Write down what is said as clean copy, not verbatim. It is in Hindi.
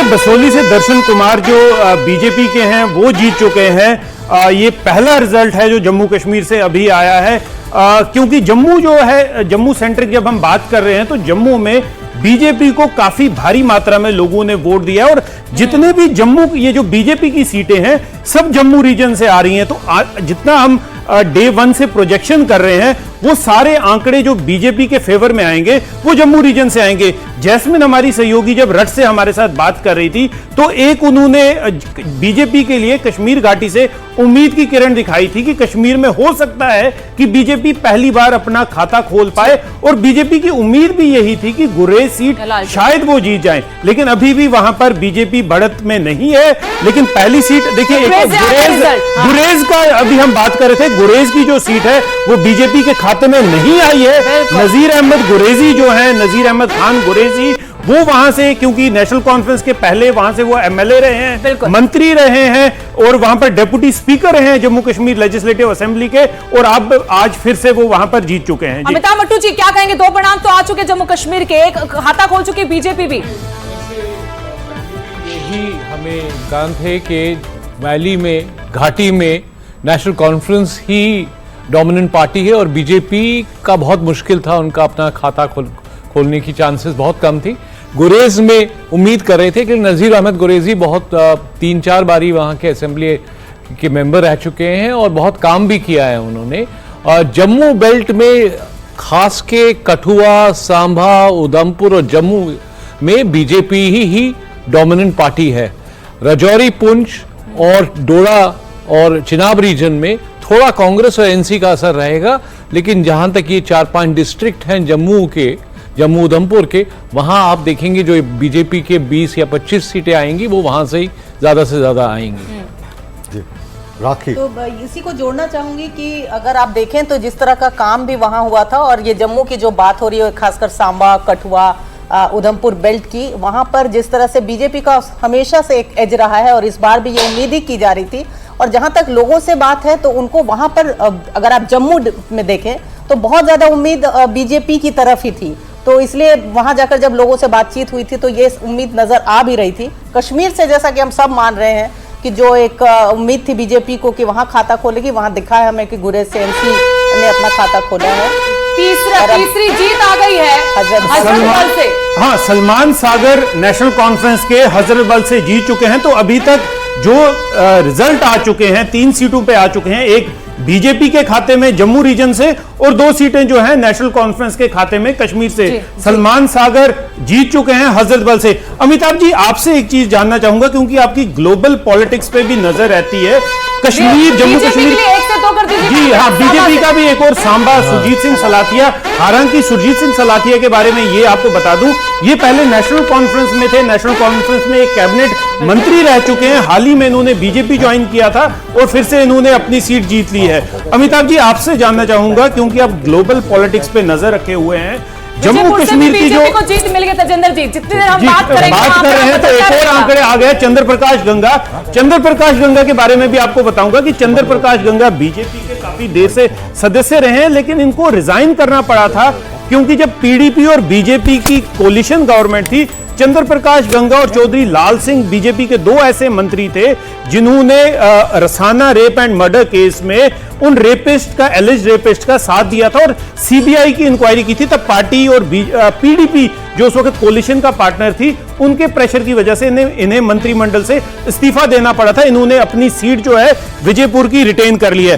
बसोली से दर्शन कुमार जो बीजेपी के हैं वो जीत चुके हैं। ये पहला रिजल्ट है जो जम्मू कश्मीर से अभी आया है, क्योंकि जम्मू जो है, जम्मू सेंट्रिक जब हम बात कर रहे हैं तो जम्मू में बीजेपी को काफी भारी मात्रा में लोगों ने वोट दिया है और जितने भी जम्मू ये जो बीजेपी की सीटें हैं सब जम्मू रीजन से आ रही हैं। तो जितना हम डे वन से प्रोजेक्शन कर रहे हैं वो सारे आंकड़े जो बीजेपी के फेवर में आएंगे वो जम्मू रीजन से आएंगे। जैस्मिन हमारी सहयोगी जब रट से हमारे साथ बात कर रही थी तो एक उन्होंने बीजेपी के लिए कश्मीर घाटी से उम्मीद की किरण दिखाई थी कि कश्मीर में हो सकता है कि बीजेपी पहली बार अपना खाता खोल पाए, और बीजेपी की उम्मीद भी यही थी कि गुरेज सीट शायद वो जीत जाए। लेकिन अभी भी वहां पर बीजेपी बढ़त में नहीं है। लेकिन पहली सीट देखिए, गुरेज का अभी हम बात कर रहे थे, गुरेज की जो सीट है वो बीजेपी के खाते में नहीं आई है। नजीर अहमद गुरेजी जो है, नजीर अहमद खान गुरेजी, वो वहां से, क्योंकि नेशनल कॉन्फ्रेंस के पहले वहां से वो एमएलए रहे हैं, मंत्री रहे हैं और वहां पर डेप्यूटी स्पीकर रहे हैं जम्मू कश्मीर लेजिस्लेटिव असेंबली के, और अब आज फिर से वो वहां पर जीत चुके हैं। अमिताभ मट्टू जी क्या कहेंगे? दो परिणाम तो आ चुके जम्मू कश्मीर के, एक खाता खोल चुकी बीजेपी भी। यही हमें ज्ञान थे कि वैली में, घाटी में नेशनल कॉन्फ्रेंस ही डोमिनेंट पार्टी है और बीजेपी का बहुत मुश्किल था, उनका अपना खाता खोलने की चांसेस बहुत कम थी। गुरेज में उम्मीद कर रहे थे कि नज़ीर अहमद गुरेजी बहुत 3-4 बारी वहाँ के असेंबली के मेंबर रह चुके हैं और बहुत काम भी किया है उन्होंने। जम्मू बेल्ट में खास के कठुआ, सांभा, उधमपुर और जम्मू में बीजेपी ही डोमिनेंट पार्टी है। राजौरी, पुंछ और डोडा और चिनाब रीजन में थोड़ा कांग्रेस और एनसी का असर रहेगा, लेकिन जहां तक ये 4-5 डिस्ट्रिक्ट हैं जम्मू उधमपुर के, वहां आप देखेंगे जो बीजेपी के 20 या 25 सीटें आएंगी वो वहां से ही ज्यादा से ज्यादा आएंगी। जी राखी, तो इसी को जोड़ना चाहूंगी कि अगर आप देखें तो जिस तरह का काम भी वहां हुआ था, और ये जम्मू की जो बात हो रही है खासकर सांबा, कठुआ, उधमपुर बेल्ट की, वहां पर जिस तरह से बीजेपी का हमेशा से एक एज रहा है और इस बार भी ये उम्मीद ही की जा रही थी। और जहां तक लोगों से बात है तो उनको वहां पर अगर आप जम्मू में देखें तो बहुत ज्यादा उम्मीद बीजेपी की तरफ ही थी, तो इसलिए वहां जाकर जब लोगों से बातचीत हुई थी तो ये उम्मीद नजर आ भी रही थी। कश्मीर से जैसा कि हम सब मान रहे हैं कि जो एक उम्मीद थी बीजेपी को कि वहां खाता खोलेगी, वहां दिखा है हमें कि गुरेज से एनसी ने अपना खाता खोला है। तीसरी जीत आ गई है हजरतबल से। हाँ, सलमान सागर नेशनल कॉन्फ्रेंस के हजरतबल से जीत चुके हैं। तो अभी तक जो रिजल्ट आ चुके हैं 3 सीटों पे आ चुके हैं, एक बीजेपी के खाते में जम्मू रीजन से और 2 सीटें जो हैं नेशनल कॉन्फ्रेंस के खाते में कश्मीर से। सलमान सागर जीत चुके हैं हजरतबल से। अमिताभ जी, आपसे एक चीज जानना चाहूंगा, क्योंकि आपकी ग्लोबल पॉलिटिक्स पे भी नजर रहती है। कश्मीर, जम्मू कश्मीर, जी हाँ, बीजेपी का भी एक और सांबा, सुरजीत सिंह सलाथिया। हालांकि सुरजीत सिंह सलाथिया के बारे में ये आपको बता दूं, ये पहले नेशनल कॉन्फ्रेंस में थे, नेशनल कॉन्फ्रेंस में एक कैबिनेट मंत्री रह चुके हैं। हाल ही में इन्होंने बीजेपी ज्वाइन किया था और फिर से इन्होंने अपनी सीट जीत ली है। अमिताभ जी, आपसे जानना चाहूंगा, क्योंकि आप ग्लोबल पॉलिटिक्स पे नजर रखे हुए हैं, जम्मू कश्मीर की जो जीत मिल गई तजेंद्र जी, जितनी देर हम बात कर रहे हैं तो एक और आंकड़े आ गए। चंद्र प्रकाश गंगा के बारे में भी आपको बताऊंगा कि चंद्र प्रकाश गंगा बीजेपी के काफी देर से सदस्य रहे हैं, लेकिन इनको रिजाइन करना पड़ा था क्योंकि जब पीडीपी और बीजेपी की कोलिशन गवर्नमेंट थी, चंद्र प्रकाश गंगा और चौधरी लाल सिंह बीजेपी के 2 ऐसे मंत्री थे जिन्होंने Rasana rape and murder case में उन रेपिस्ट का, एलिज रेपिस्ट का साथ दिया था और सीबीआई की इंक्वायरी की थी। तब पार्टी और पीडीपी जो उस वक्त कोलिशन का पार्टनर थी, उनके प्रेशर की वजह से इन्हें मंत्रिमंडल से इस्तीफा देना पड़ा था। इन्होंने अपनी सीट जो है विजयपुर की रिटेन कर ली है।